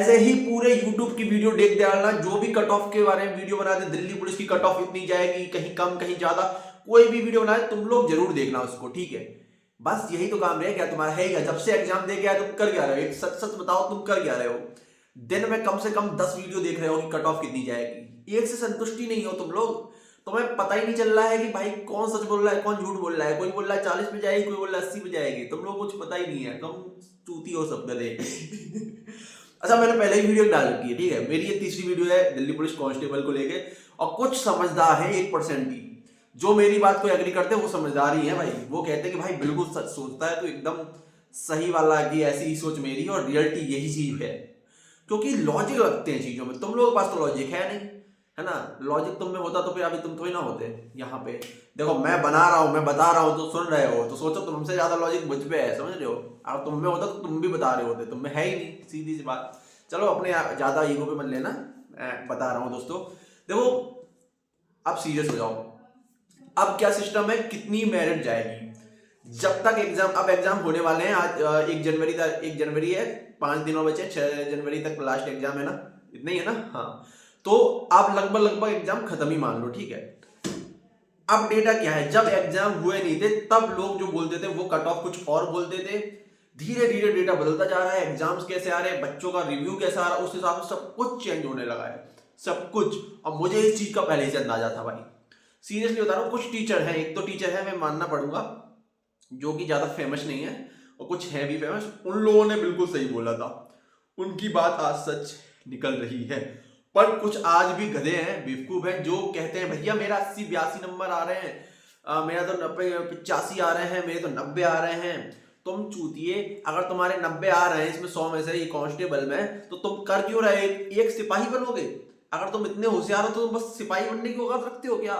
ऐसे ही पूरे YouTube की वीडियो देख डालना, जो भी कट ऑफ के बारे में वीडियो बनाते, दिल्ली पुलिस की कट ऑफ इतनी जाएगी, कहीं कम कहीं ज्यादा, कोई भी वीडियो बनाए तुम लोग जरूर देखना उसको, ठीक है। बस यही तो काम रह गया तुम्हारा, है क्या? जब से एग्जाम दे गया तुम कर क्या रहे हो? एक सच सच बताओ, तुम कर क्या रहे हो? दिन में कम से कम 10 वीडियो देख रहे हो कि कट ऑफ कितनी जाएगी, एक से संतुष्टि नहीं हो तुम लोग। तुम्हें पता ही नहीं चल रहा है कि भाई कौन सच बोल रहा है कौन झूठ बोल रहा है। कोई बोल रहा है 40 पे जाएगी, कोई बोल रहा है 80 पे जाएगी, तुम लोग कुछ पता ही नहीं है, तुम चूती हो सब गधे। अच्छा, मैंने पहले ही वीडियो डाल रखी है, ठीक है। मेरी ये तीसरी वीडियो है दिल्ली पुलिस कांस्टेबल को लेके, और कुछ समझदार है 1% ही, जो मेरी बात को एग्री करते हैं वो समझदार ही है भाई। वो कहते हैं कि भाई बिल्कुल सच सोचता है तो एकदम सही वाला, कि ऐसी ही सोच मेरी है और रियलिटी यही चीज है। क्योंकि लॉजिक लगते हैं चीजों में, तुम लोगों के पास तो लॉजिक है नहीं, है ना। लॉजिक तुम में होता तो फिर अभी तुम थोड़ी ना होते यहाँ पे। देखो मैं बना रहा हूँ, मैं बता रहा हूँ तो सुन रहे हो, तो सोचो तुमसे ज्यादा लॉजिक मुझ पे है, समझ रहे हो। अगर तुम में होता तो तुम भी बता रहे होते, तुम में है ही नहीं, सीधी सी बात। चलो अपने ज्यादा ईगो पे मत लेना, मैं बता रहा हूँ दोस्तों। देखो अब सीरियस हो जाओ। अब क्या सिस्टम है, कितनी मेरिट जाएगी जब तक एग्जाम, अब एग्जाम होने वाले हैं आज 1 जनवरी तक, 1 जनवरी है, 5 दिन और बचे, 6 जनवरी तक लास्ट एग्जाम है ना, इतना ही है ना। हाँ, तो आप लगभग लगभग एग्जाम खत्म ही मान लो, ठीक है। अब डेटा क्या है, जब एग्जाम हुए नहीं थे तब लोग जो बोलते थे वो कट ऑफ कुछ और बोलते थे। धीरे धीरे डेटा बदलता जा रहा है, एग्जाम्स कैसे आ रहे हैं, बच्चों का रिव्यू कैसा आ रहा है, उस हिसाब से सब कुछ चेंज होने लगा है, सब कुछ। अब मुझे इस चीज का पहले से अंदाजा था भाई, सीरियसली बता रहा हूँ। कुछ टीचर हैं, एक तो टीचर है मैं मानना पड़ूंगा, जो कि ज्यादा फेमस नहीं है, और कुछ है भी फेमस, उन लोगों ने बिल्कुल सही बोला था, उनकी बात आज सच निकल रही है। पर कुछ आज भी गधे हैं, बेवकूफ हैं, जो कहते हैं भैया मेरा 80-82 नंबर आ रहे हैं, मेरा तो 90-85 आ रहे हैं, मेरे तो 90 आ रहे हैं। तुम चूतिए, अगर तुम्हारे 90 आ रहे हैं इसमें 100 में से, ये कांस्टेबल में, तो तुम कर क्यों रहे? एक सिपाही बनोगे? अगर तुम इतने होशियार हो तो तुम बस सिपाही बनने की औकात रखते हो क्या?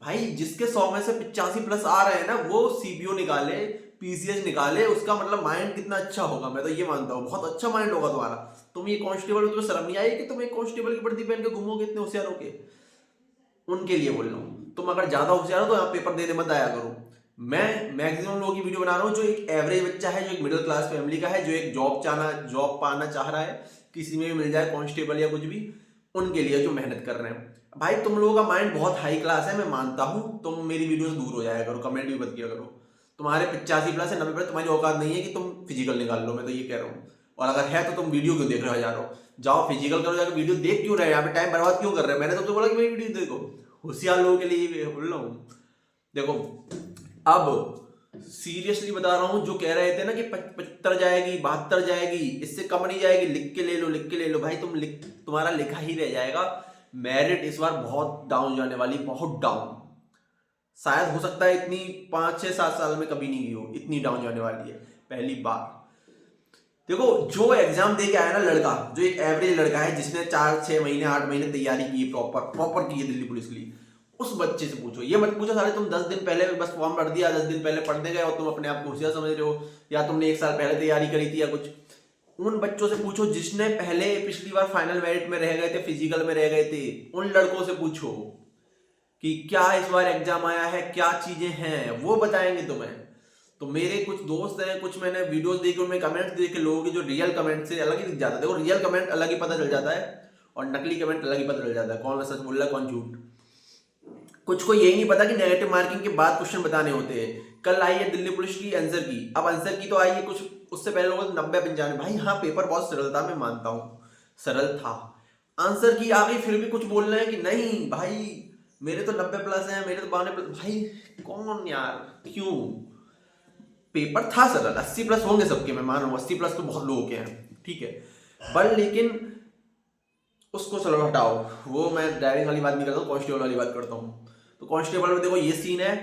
भाई जिसके 100 में से 85+ आ रहे हैं ना, वो सीबीओ निकाले, पीसीएस निकाले, उसका मतलब माइंड कितना अच्छा होगा। मैं तो ये मानता हूँ बहुत अच्छा माइंड होगा तुम्हारा। तुम ये कांस्टेबल, तुम्हें शर्म नहीं आई कि तुम एक कांस्टेबल की वर्दी पहन के घूमोगे इतने होशियार होके? उनके लिए बोल रहा हूँ, तुम अगर ज्यादा होशियार हो तो यहाँ पेपर देने मत आया करो। मैं मैक्सिमम लोगों की वीडियो बना रहा हूँ जो एक एवरेज बच्चा है, जो एक मिडिल क्लास फैमिली का है, जो एक जॉब पाना चाह रहा है, किसी में भी मिल जाए कांस्टेबल या कुछ भी, उनके लिए जो मेहनत कर रहे हैं। भाई तुम लोगों का माइंड बहुत हाई क्लास है, मैं मानता हूँ, तुम मेरी वीडियो से दूर हो जाया करो, कमेंट भी मत किया करो। तुम्हारे 85+ है, 90+, तुम्हारी औकात नहीं है कि तुम फिजिकल निकाल लो, मैं तो ये कह रहा हूँ। और अगर है तो तुम वीडियो क्यों देख रहे हो हजारों? जाओ फिजिकल करो, जाकर वीडियो देख क्यों रहे हो? यहाँ पे टाइम बर्बाद क्यों कर रहे हैं? मैंने तो बोला कि मेरी वीडियो देखो, होशियार लोगों के लिए ये बोल रहा हूँ। देखो अब सीरियसली बता रहा हूँ, जो कह रहे थे ना कि 75 जाएगी, 72 जाएगी, इससे कम नहीं जाएगी, लिख के ले लो, लिख के ले लो भाई, तुम्हारा लिखा ही रह जाएगा। मेरिट इस बार बहुत डाउन जाने वाली, बहुत डाउन। शायद हो सकता है इतनी 5-6-7 साल में कभी नहीं हो, इतनी डाउन जाने वाली है पहली बार। देखो जो एग्जाम दे के आया ना लड़का, जो एक एवरेज लड़का है जिसने 4-6 महीने 8 महीने तैयारी की, प्रॉपर प्रॉपर की है दिल्ली पुलिस के लिए, उस बच्चे से पूछो। ये मत पूछो सारे तुम 10 दिन पहले बस फॉर्म भर दिया, 10 दिन पहले पढ़ने गए और तुम अपने आप को होशियार समझ रहे हो, या तुमने 1 साल पहले तैयारी करी थी या कुछ। उन बच्चों से पूछो जिसने पहले पिछली बार फाइनल मेरिट में रह गए थे, फिजिकल में रह गए थे, उन लड़कों से पूछो कि क्या इस बार एग्जाम आया है, क्या चीजें हैं, वो बताएंगे तुम्हें। तो मेरे कुछ दोस्त हैं, कुछ मैंने वीडियोस देखे, उनमें कमेंट्स देखे लोगों के, जो रियल कमेंट से अलग ही दिख जाता है। देखो रियल कमेंट अलग ही पता चल जाता है, और नकली कमेंट अलग ही पता चल जाता है, कौन सच बोल रहा है कौन झूठ। कुछ को यही नहीं पता कि नेगेटिव मार्किंग के बाद क्वेश्चन बताने होते हैं। कल आई है दिल्ली पुलिस की आंसर की, अब आंसर की तो आई है कुछ, उससे पहले लोगों 90-95। भाई हाँ पेपर बहुत सरल था, मैं मानता हूँ सरल था। आंसर की आ गई, फिर भी कुछ बोल रहे हैं कि नहीं भाई मेरे तो 90+ है, मेरे तो 92+। भाई कौन यार, क्यों? पेपर था सरल, 80+ होंगे सबके, मैं मान रहा हूँ 80+ तो बहुत लोगों के हैं, ठीक है। पर लेकिन उसको चलो हटाओ, वो मैं ड्राइविंग वाली बात नहीं करता हूँ, कांस्टेबल वाली बात करता हूँ। तो कांस्टेबल में देखो ये सीन है,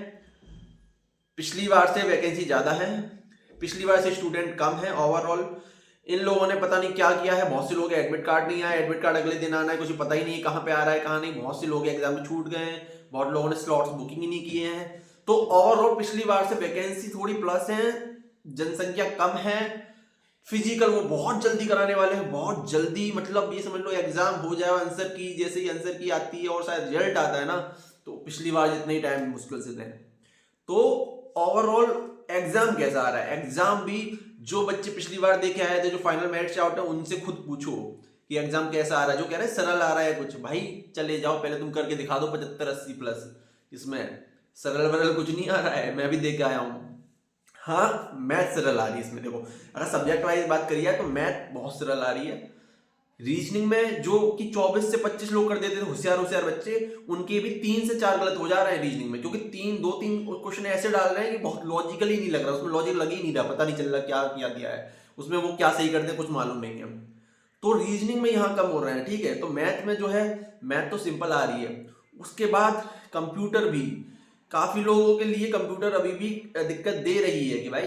पिछली बार से वैकेंसी ज्यादा है, पिछली बार से स्टूडेंट कम है ओवरऑल। इन लोगों ने पता नहीं क्या किया है, बहुत से लोग एडमिट कार्ड नहीं आया, एडमिट कार्ड अगले दिन आना है, कुछ पता ही नहीं कहाँ पे आ रहा है कहाँ नहीं। बहुत से लोग एग्जाम में छूट गए हैं, बहुत लोगों ने स्लॉट्स बुकिंग ही नहीं किए हैं। तो ओवरऑल पिछली बार से वैकेंसी थोड़ी प्लस है, जनसंख्या कम है। फिजिकल वो बहुत जल्दी कराने वाले हैं, बहुत जल्दी, मतलब ये समझ लो एग्जाम हो जाए, आंसर की जैसे ही आंसर की आती है और शायद रिजल्ट आता है ना, तो पिछली बार जितने ही टाइम मुश्किल से दें। तो ओवरऑल एग्जाम कैसा आ रहा है? एग्जाम भी जो बच्चे पिछली बार देके आए थे, जो फाइनल मेरिट से आउट है, उनसे खुद पूछो कि एग्जाम कैसा आ रहा है, जो कह रहे हैं सरल आ रहा है कुछ, भाई चले जाओ पहले तुम करके दिखा दो 75-80 प्लस। इसमें सरल वरल कुछ नहीं आ रहा है, मैं भी दे के आया हूँ। हाँ मैथ सरल आ रही है इसमें, देखो अगर सब्जेक्ट वाइज बात करी है तो मैथ बहुत सरल आ रही है। रीजनिंग में जो कि 24 से 25 लोग कर देते थे होशियार होशियार बच्चे, उनके भी 3 से 4 गलत हो जा रहे हैं रीजनिंग में, क्योंकि 3 क्वेश्चन ऐसे डाल रहे हैं कि बहुत लॉजिकली नहीं लग रहा, उसमें लॉजिक लग ही नहीं रहा, पता नहीं चल रहा क्या किया दिया है उसमें, वो क्या सही करते हैं कुछ मालूम नहीं है। तो रीजनिंग में यहाँ कम हो रहे हैं, ठीक है। तो मैथ में जो है, मैथ तो सिंपल आ रही है। उसके बाद कंप्यूटर भी काफी लोगों के लिए कंप्यूटर अभी भी दिक्कत दे रही है कि भाई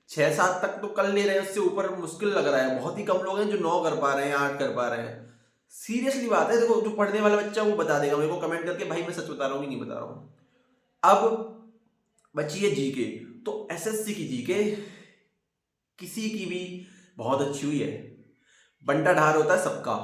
6-7 तक तो कर ले रहे हैं, उससे ऊपर मुश्किल लग रहा है। बहुत ही कम लोग हैं जो 9 कर पा रहे हैं, 8 कर पा रहे हैं। सीरियसली बात है, देखो जो पढ़ने वाला बच्चा वो बता देगा मेरे को कमेंट करके, भाई मैं सच बता रहा हूँ कि नहीं बता रहा हूँ। अब बची है जीके, तो एसएससी की जीके किसी की भी बहुत अच्छी हुई है, बंटा ढार होता है सबका।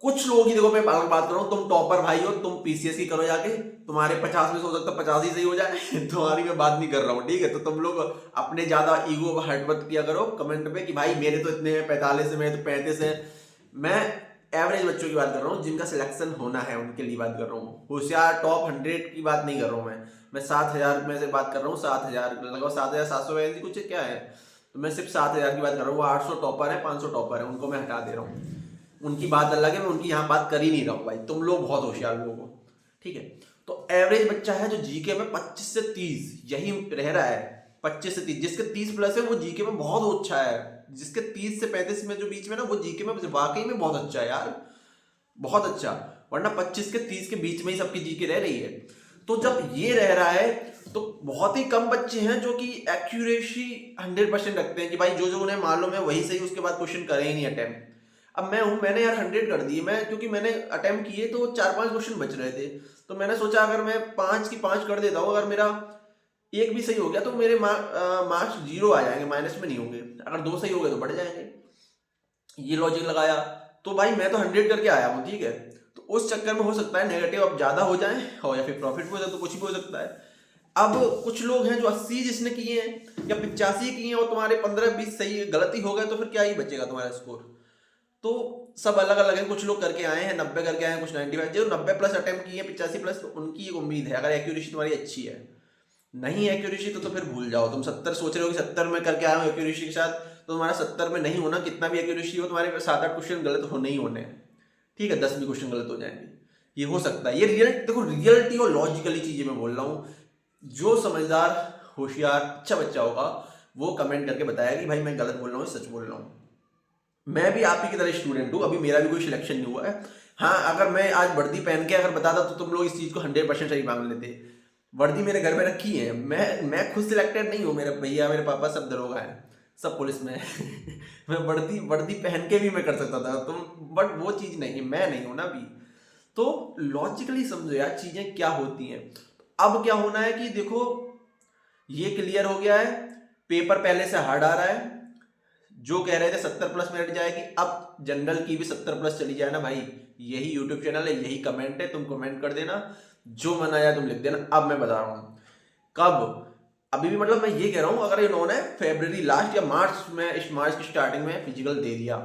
कुछ लोग ही, देखो मैं बात कर रहा हूँ, तुम टॉपर भाई हो, तुम पीसीएस की करो जाके, तुम्हारे 50 में से हो सकता है 50 ही सही हो जाए तुम्हारी मैं बात नहीं कर रहा हूँ, ठीक है। तो तुम लोग अपने ज्यादा ईगो हर्ट मत किया करो कमेंट पे कि भाई मेरे तो इतने हैं 45 है, मेरे तो 35 है। मैं एवरेज बच्चों की बात कर रहा हूँ, जिनका सिलेक्शन होना है उनके लिए बात कर रहा हूँ। होशियार टॉप 100 की बात नहीं कर रहा हूँ मैं 7,000 में से बात कर रहा हूँ। 7,000 लगभग 7,700 कुछ क्या है, तो मैं सिर्फ 7,000 की बात कर रहा हूँ। वो 800 टॉपर है, 500 टॉपर है, उनको मैं हटा दे रहा हूँ। उनकी बात अलग है, मैं उनकी यहाँ बात कर ही नहीं रहा हूँ भाई, तुम लोग बहुत होशियार लोग हो, ठीक है। तो एवरेज बच्चा है जो जीके में 25 से 30 यही रह रहा है, 25 से 30, जिसके 30 प्लस है वो जीके में बहुत अच्छा है। जिसके 30 से 35 में जो बीच में ना, वो जीके में वाकई में बहुत अच्छा है यार, बहुत अच्छा। वरना 25 के 30 के बीच में ही सबकी जीके रह रही है। तो जब ये रह रहा है तो बहुत ही कम बच्चे हैं जो कि एक्यूरेसी 100% रखते हैं कि भाई जो जो उन्हें मालूम है वही सही, उसके बाद क्वेश्चन करें ही नहीं अटेम्प्ट। अब मैं हूं, मैंने यार 100 कर दिए, मैं क्योंकि मैंने अटेम्प्ट किए तो 4-5 क्वेश्चन बच रहे थे, तो मैंने सोचा अगर मैं 5 की 5 कर देता हूँ, अगर मेरा एक भी सही हो गया तो मेरे मार्क्स 0 आ जाएंगे, माइनस में नहीं होंगे। अगर 2 सही हो गए तो बढ़ जाएंगे, ये लॉजिक लगाया। तो भाई मैं तो 100 करके आया हूँ, ठीक है। तो उस चक्कर में हो सकता है नेगेटिव अब ज्यादा हो जाए और या फिर प्रॉफिट भी हो जाए, तो कुछ भी हो सकता है। अब कुछ लोग हैं जो 80 जिसने किए हैं या 85 किए हैं और तुम्हारे 15-20 सही गलती हो गए, तो फिर क्या ही बचेगा तुम्हारा स्कोर। तो सब अलग अलग है, कुछ लोग करके आए हैं 90 करके आए हैं, कुछ 95। जो 90 प्लस अटेम्प्ट किए 85 प्लस, तो उनकी एक उम्मीद है अगर एक्यूरेसी तुम्हारी अच्छी है। नहीं एक्यूरेसी तो फिर भूल जाओ। तुम 70 सोच रहे हो कि 70 में करके आए हो एक्यूरेसी के साथ, तो तुम्हारा 70 में नहीं होना, कितना भी एक्यूरेसी हो तुम्हारे 7-8 क्वेश्चन गलत होने ही होने हैं, ठीक है। 10 भी क्वेश्चन गलत हो जाएंगे, ये हो सकता है। ये रियल, देखो रियलिटी और लॉजिकली चीजें मैं बोल रहा हूँ। जो समझदार होशियार अच्छा बच्चा होगा वो कमेंट करके बताया कि भाई मैं गलत बोल रहा हूँ, सच बोल रहा हूँ। मैं भी आप ही की तरह स्टूडेंट हूँ, अभी मेरा भी कोई सिलेक्शन नहीं हुआ है। हाँ अगर मैं आज वर्दी पहन के अगर बताता तो तुम लोग इस चीज को 100% सही मान लेते। वर्दी मेरे घर में रखी है, मैं खुद सिलेक्टेड नहीं हूँ, मेरे भैया मेरे पापा सब दरोगा है, सब पुलिस में है मैं वर्दी पहन के भी मैं कर सकता था तुम, बट वो चीज नहीं, मैं नहीं हूं ना अभी। तो लॉजिकली समझो यार चीजें क्या होती हैं। अब क्या होना है कि देखो ये क्लियर हो गया है, पेपर पहले से हार्ड आ रहा है। जो कह रहे थे 70 प्लस मिनट जाएगी, अब जनरल की भी 70 प्लस चली जाए ना भाई। यही यूट्यूब चैनल है, यही कमेंट है, तुम कमेंट कर देना, जो मन आया तुम लिख देना। अब मैं बता रहा हूँ कब, अभी भी मतलब मैं ये कह रहा हूँ, अगर इन्होंने फरवरी लास्ट या मार्च की स्टार्टिंग में फिजिकल दे दिया,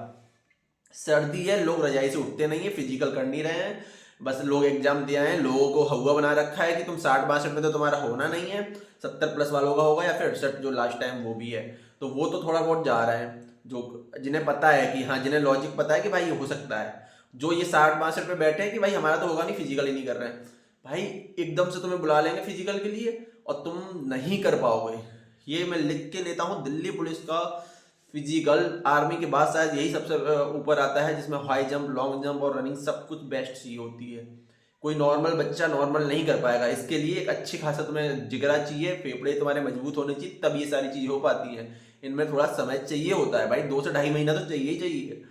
सर्दी है लोग रजाई से उठते नहीं है, फिजिकल कर नहीं रहे हैं, बस लोग एग्जाम दिया है, लोगों को हवा बना रखा है कि तुम 60-62 में तो तुम्हारा होना नहीं है, 70 प्लस वालों का होगा या फिर 68 जो लास्ट टाइम वो भी है। तो वो तो थोड़ा बहुत जा रहा है, जो जिन्हें पता है कि हाँ, जिन्हें लॉजिक पता है कि भाई ये हो सकता है। जो ये 60-62 पे बैठे हैं कि भाई हमारा तो होगा नहीं, फिजिकल ही नहीं कर रहे हैं, भाई एकदम से तुम्हें बुला लेंगे फिजिकल के लिए और तुम नहीं कर पाओगे। ये मैं लिख के लेता हूँ, दिल्ली पुलिस का फिजिकल आर्मी के बाद शायद यही सबसे ऊपर आता है, जिसमें हाई जंप, लॉन्ग जंप और रनिंग सब कुछ बेस्ट चीज होती है। कोई नॉर्मल बच्चा नॉर्मल नहीं कर पाएगा, इसके लिए एक अच्छी खासा तुम्हें जिगरा चाहिए, फेफड़े तुम्हारे मजबूत होने चाहिए, तब ये सारी चीजें हो पाती हैं। इनमें थोड़ा समय चाहिए होता है भाई, 2 से 2.5 महीना तो चाहिए ही चाहिए।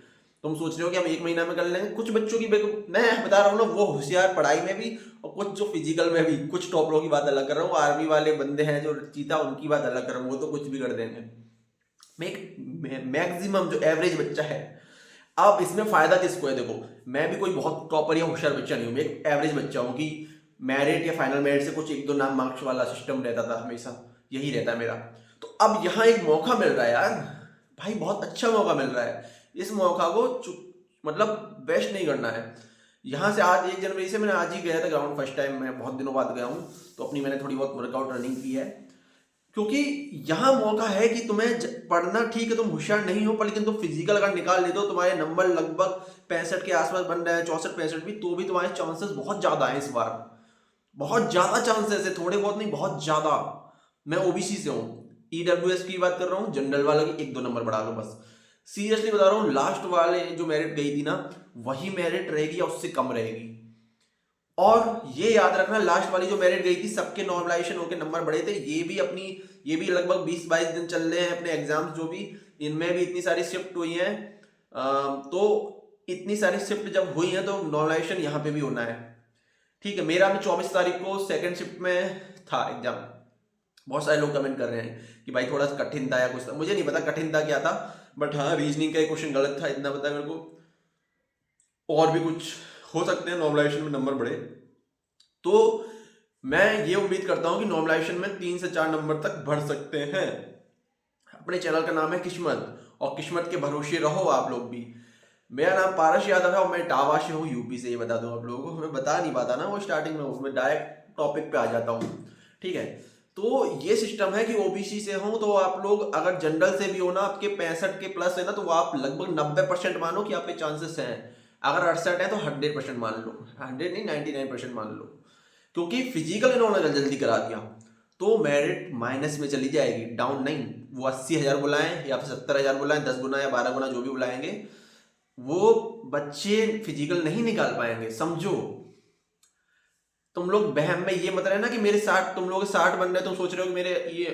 तुम सोच रहे हो कि हम 1 महीना में कर लेंगे, कुछ बच्चों की मैं बता रहा हूँ ना, वो होशियार पढ़ाई में भी और कुछ जो फिजिकल में भी, कुछ टॉपरों की बात अलग कर रहा हूँ, आर्मी वाले बंदे हैं जो चीता, उनकी बात अलग कर रहा हूँ, वो तो कुछ भी कर देंगे। मैक्सिमम जो एवरेज बच्चा है, अब इसमें फायदा किसको है, देखो मैं भी कोई बहुत टॉपर या होशियार बच्चा नहीं हूँ, मैं एक एवरेज बच्चा हूँ कि मेरिट या फाइनल मेरिट से कुछ 1-2 नाम मार्क्स वाला सिस्टम रहता था हमेशा, यही रहता है मेरा। तो अब यहाँ एक मौका मिल रहा है यार भाई, बहुत अच्छा मौका मिल रहा है। इस मौका को मतलब बेस्ट नहीं करना है। यहाँ से आज 1 जनवरी से मैंने आज ही गया था ग्राउंड फर्स्ट टाइम, मैं बहुत दिनों बाद गया हूँ, तो अपनी मैंने थोड़ी बहुत वर्कआउट रनिंग की है, क्योंकि यहाँ मौका है कि तुम्हें पढ़ना ठीक है, तुम होशियार नहीं हो पर लेकिन तुम फिजिकल अगर निकाल लेते हो, तुम्हारे नंबर लगभग 65 के आसपास बन रहे हैं, 64-65 भी, तो भी तुम्हारे चांसेस बहुत ज्यादा है इस बार, बहुत ज्यादा चांसेस है, थोड़े बहुत नहीं बहुत ज्यादा। मैं ओबीसी से हूँ, ईडब्ल्यूएस की बात कर रहा हूँ, जनरल वाला की 1-2 नंबर बढ़ा लो बस। सीरियसली बता रहा हूँ, लास्ट वाले जो मेरिट गई थी ना, वही मेरिट रहेगी या उससे कम रहेगी। और ये याद रखना, लास्ट वाली जो मेरिट गई थी सबके नॉर्मलाइजेशन होकर नंबर बढ़े थे, ये भी लगभग 20-22 दिन चल रहे हैं अपने एग्जाम्स, जो भी इनमें भी इतनी सारी शिफ्ट हुई हैं, तो इतनी सारी शिफ्ट जब हुई है तो नॉर्मलाइजेशन यहाँ पे भी होना है, ठीक है। मेरा भी 24 तारीख को सेकंड शिफ्ट में था एग्जाम। बहुत सारे लोग कमेंट कर रहे हैं कि भाई थोड़ा सा कठिन था या कुछ था, मुझे नहीं पता कठिन था क्या था, बट हाँ रीजनिंग का एक क्वेश्चन गलत था, इतना पता है मेरे को। और भी कुछ हो सकते हैं नॉर्मलाइजेशन में नंबर बढ़े, तो मैं ये उम्मीद करता हूं कि नॉर्मलाइजेशन में 3 से 4 नंबर तक बढ़ सकते हैं। अपने चैनल का नाम है किस्मत, और किस्मत के भरोसे रहो आप लोग भी। मेरा नाम पारस यादव है और मैं इटावा से हूँ, यूपी से, ये बता दूं आप लोगों को, मैं बता नहीं पाता ना वो स्टार्टिंग में, उसमें डायरेक्ट टॉपिक पे आ जाता हूँ, ठीक है। तो ये सिस्टम है कि ओबीसी से हो तो आप लोग अगर जनरल से भी हो ना, आपके 65 के प्लस है ना, तो आप लगभग 90% मानो कि आपके चांसेस हैं। अगर 68 है तो 100% मान लो, 100 नहीं 99% मान लो, क्योंकि फिजिकल इन्होंने जल्दी करा दिया, तो मेरिट माइनस में चली जाएगी, डाउन नहीं। वो 80,000 बुलाएं या फिर 70,000 बुलाएं, 10 गुना या 12 गुना जो भी बुलाएंगे, वो बच्चे फिजिकल नहीं निकाल पाएंगे, समझो। तुम लोग बहम में ये मत रहना कि मेरे 60, तुम लोग 60 बन रहे, तुम सोच रहे हो कि मेरे ये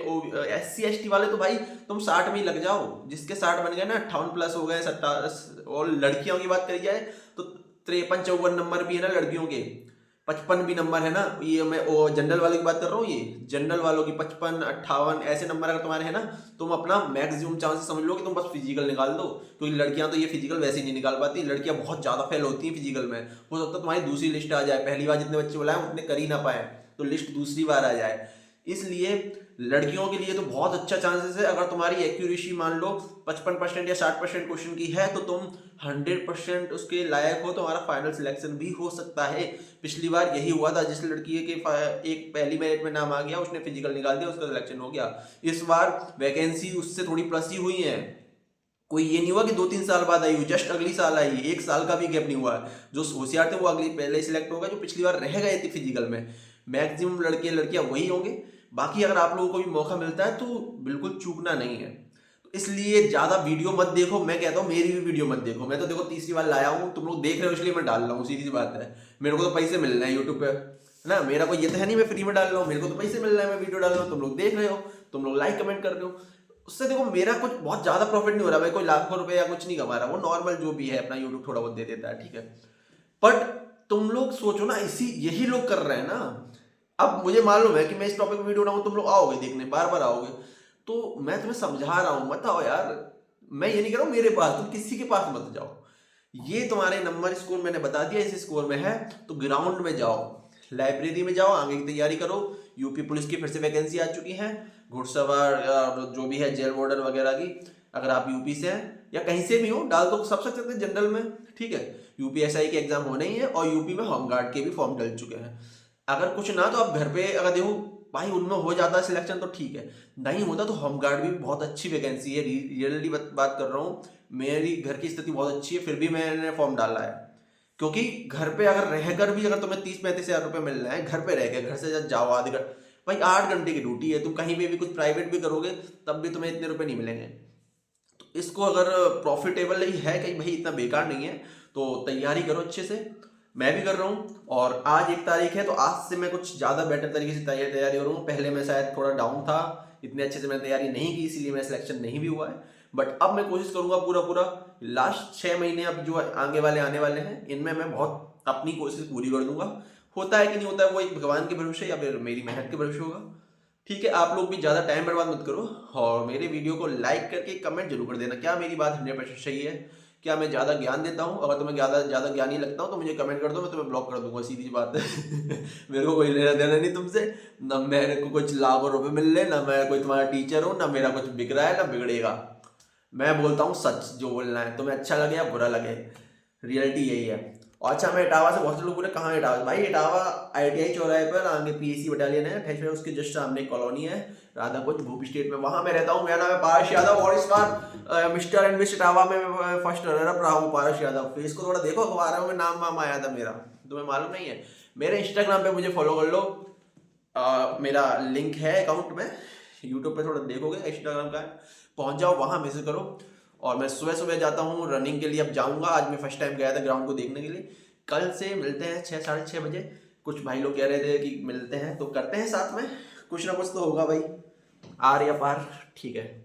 SC ST वाले, तो भाई तुम 60 में ही लग जाओ, जिसके 60 बन गए ना, 58 प्लस हो गए, 57, और लड़कियों की बात करी जाए तो 53-54 नंबर भी है ना लड़कियों के, 55 भी नंबर है ना, ये मैं जनरल वालों की बात कर रहा हूँ, ये जनरल वालों की 55-58 ऐसे नंबर अगर तुम्हारे है ना, तुम अपना मैक्सिमम चांसेस समझ लो कि तुम बस फिजिकल निकाल दो, क्योंकि लड़कियां तो ये फिजिकल वैसे ही नहीं निकाल पाती, लड़कियां बहुत ज्यादा फेल होती हैं फिजिकल में। हो सकता है तुम्हारी दूसरी लिस्ट आ जाए, पहली बार जितने बच्चे बुलाए उतने कर ही ना पाए, तो लिस्ट दूसरी बार आ जाए। इसलिए लड़कियों के लिए तो बहुत अच्छा चांसेस है, अगर तुम्हारी एक्यूरेसी मान लो 55% या 60% क्वेश्चन की है, तो तुम 100% उसके लायक हो, तो हमारा फाइनल सिलेक्शन भी हो सकता है। पिछली बार यही हुआ था, जिस लड़की के एक पहली मेरिट में नाम आ गया, उसने फिजिकल निकाल दिया, उसका सिलेक्शन हो गया। इस बार वैकेंसी उससे थोड़ी प्लस ही हुई है, कोई ये नहीं हुआ कि 2-3 साल बाद आई, जस्ट अगली साल आई, 1 साल का भी गैप नहीं हुआ। जो होशियार थे वो अगली पहले सिलेक्ट हो गए, जो पिछली बार रह गए थे फिजिकल में, मैक्सिमम लड़के लड़कियां वही होंगे। बाकी अगर आप लोगों को भी मौका मिलता है तो बिल्कुल चूकना नहीं है। तो इसलिए ज्यादा वीडियो मत देखो, मैं कहता हूँ मेरी भी वीडियो मत देखो, मैं तो देखो तीसरी बार लाया हूँ, तुम लोग देख रहे हो इसलिए मैं डाल रहा हूँ, सीधी सी बात है। मेरे को तो पैसे मिल रहे हैं यूट्यूब पे, है ना, मेरा कोई ये तो है नहीं मैं फ्री में डाल रहा हूँ, मेरे को तो पैसे मिल रहे हैं, मैं वीडियो डाल रहा हूँ, तुम लोग देख रहे हो, तुम लोग लाइक कमेंट कर रहे हो, उससे देखो मेरा कुछ बहुत ज्यादा प्रॉफिट नहीं हो रहा, मैं कोई लाखों रुपए या कुछ नहीं कमा रहा, वो नॉर्मल जो भी है अपना यूट्यूब थोड़ा बहुत दे देता है, ठीक है। बट तुम लोग सोचो ना, इसी यही लोग कर रहे हैं ना। अब मुझे मालूम है कि मैं इस टॉपिक में वीडियो बनाऊं, तुम लोग आओगे देखने, बार बार आओगे, तो मैं तुम्हें समझा रहा हूं, मत आओ यार। मैं ये नहीं कह रहा हूं मेरे पास, तुम किसी के पास मत जाओ। ये तुम्हारे नंबर स्कोर मैंने बता दिया, इस स्कोर में है तो ग्राउंड में जाओ, लाइब्रेरी में जाओ, आगे की तैयारी करो। यूपी पुलिस की फिर से वैकेंसी आ चुकी है, घुड़सवार जो भी है जेल वार्डन वगैरह की, अगर आप यूपी से हैं या कहीं से भी हो डाल दो, सब सकते हैं जनरल में, ठीक है। यूपीएसआई के एग्जाम होने ही है, और यूपी में होमगार्ड के भी फॉर्म डल चुके हैं। अगर कुछ ना तो आप घर पे अगर देखो भाई उनमें हो जाता है सिलेक्शन तो ठीक है, नहीं होता तो होमगार्ड भी बहुत अच्छी वैकेंसी है, रियली बात कर रहा हूँ, मेरी घर की स्थिति बहुत अच्छी है, फिर भी मैंने फॉर्म डाला है। क्योंकि घर पे अगर रहकर भी अगर तुम्हें 30-35 हजार रुपये मिल रहे हैं, घर पे रह के, घर से जब जाओ आधे घंटे, भाई 8 घंटे की ड्यूटी है, तुम कहीं पे भी कुछ प्राइवेट भी करोगे तब भी तुम्हें इतने रुपए नहीं मिलेंगे। तो इसको अगर प्रॉफिटेबल ही है कहीं, भाई इतना बेकार नहीं है, तो तैयारी करो अच्छे से, मैं भी कर रहा हूँ। और आज 1 तारीख है, तो आज से मैं कुछ ज़्यादा बेटर तरीके से तैयारी करूँ। पहले मैं शायद थोड़ा डाउन था, इतने अच्छे से मैंने तैयारी नहीं की, इसीलिए मेरा सिलेक्शन नहीं भी हुआ है। बट अब मैं कोशिश करूंगा पूरा लास्ट 6 महीने अब जो आगे वाले आने वाले हैं, इनमें मैं बहुत अपनी कोशिश पूरी कर दूंगा। होता है कि नहीं होता है वो एक भगवान के भरोसे या फिर मेरी मेहनत के भरोसे होगा, ठीक है। आप लोग भी ज़्यादा टाइम बर्बाद मत करो, और मेरे वीडियो को लाइक करके कमेंट जरूर कर देना, क्या मेरी बात 100% सही है, क्या मैं ज़्यादा ज्ञान देता हूँ। अगर तुम्हें ज़्यादा ज्ञानी लगता हूँ तो मुझे कमेंट कर दो, मैं तुम्हें ब्लॉक कर दूंगा, सीधी सी बात है। मेरे को कोई लेना देना नहीं तुमसे, ना मेरे को कुछ लाखों रुपए मिल रहे, ना मैं कोई तुम्हारा टीचर हूँ, ना मेरा कुछ बिक रहा है ना बिगड़ेगा। मैं बोलता हूँ सच, जो बोलना है, तुम्हें अच्छा लगे या बुरा लगे, रियलिटी यही है। और अच्छा, मैं इटावा से बहुत से लोग बोले कहाँ इटावा, भाई इटावा ITI चौराहे पर आगे PAC बटालियन है 28 में, उसके जस्ट सामने कॉलोनी है राधाकुंज भूपी स्टेट में, वहाँ मैं रहता हूँ। मेरा नाम है पारस यादव और इस बार मिस्टर एंड मिस इटावा में फर्स्ट रनर अप रहा हूँ पारस यादव। फेस को थोड़ा देखो, अखबारों में नाम वाम आया था मेरा, तुम्हें मालूम नहीं है। मेरे इंस्टाग्राम पे मुझे फॉलो कर लो, मेरा लिंक है अकाउंट में, यूट्यूब पे थोड़ा देखोगे इंस्टाग्राम का पहुंच जाओ, वहाँ मैसेज करो। और मैं सुबह सुबह जाता हूँ रनिंग के लिए, अब जाऊँगा। आज मैं फर्स्ट टाइम गया था ग्राउंड को देखने के लिए। कल से मिलते हैं 6 साढ़े 6 बजे। कुछ भाई लोग कह रहे थे कि मिलते हैं तो करते हैं साथ में, कुछ ना कुछ तो होगा भाई, आर या पार, ठीक है।